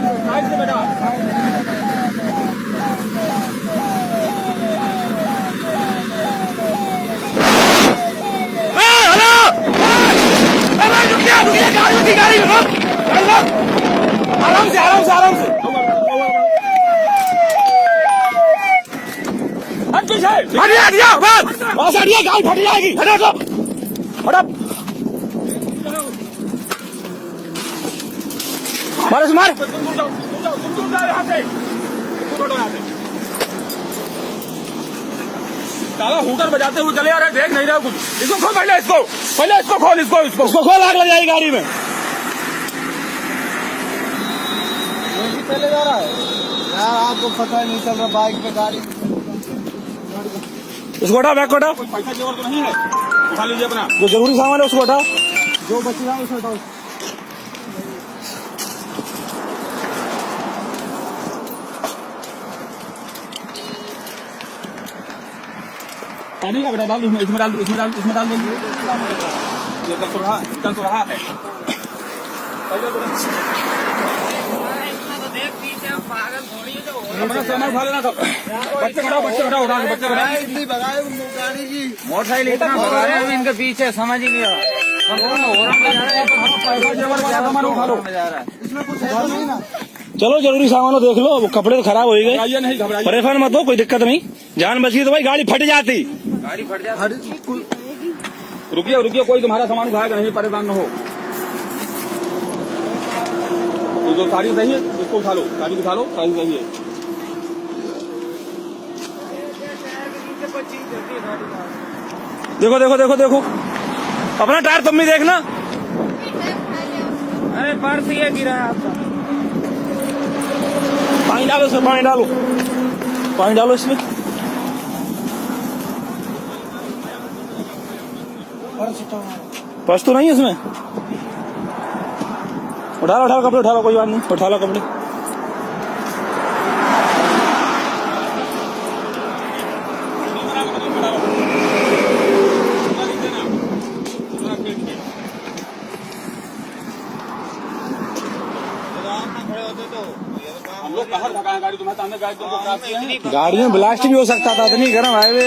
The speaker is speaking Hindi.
साइड से बेटा। गाड़ी आराम से आराम से आराम से हटिया बस वहां से हटिया, गाड़ी फट जाएगी। हटो मारो से मार। साला हुटर बजाते हुए चले आ रहे, देख नहीं रहे कुछ। इसको खोल, पहले इसको खोल, इसको खोल, आग लग जाएगी गाड़ी में। चले जा रहा है यार, आपको पता नहीं चल रहा बाइक पे गाड़ी। उसको हटाओ, बैग को हटाओ। कोई पैसा की जरूरत नहीं है, उठा लीजिए अपना जो जरूरी सामान है उसको हटाओ। जो बच रहा है उसको हटाओ। पानी का बेटा डाल, इसमें डाल देंगे। ये चल तो रहा है। अपना सामान उठा लेना सब। बच्चे हटाओ इतनी भगाए गाड़ी की, मोटरसाइकिल इतना भगाया अभी इनके पीछे, समझ ही नहीं आ उठा लो। इसमें कुछ है नहीं ना। चलो जरूरी सामान देख लो, वो कपड़े तो खराब हो गए। नहीं घबराइए, परेशान मत हो, कोई दिक्कत नहीं। जान बची तो भाई गाड़ी फट जाती। रुकिए, कोई तुम्हारा सामान उठाएगा नहीं, परेशान न हो। तो जो साड़ी सही है उसको उठा लो, साड़ी उठा लो, साड़ी सही है। देखो अपना टायर तुम भी देखना। अरे पर्स ये गिरा है आपका। पानी डालो इसमें, पानी डालो इसमें। पर्स तो नहीं है इसमें। उठा लो कपड़े, उठा लो, कोई बात नहीं, उठा लो कपड़े। गाड़ी में ब्लास्ट भी हो सकता था, इतनी गर्म हाईवे।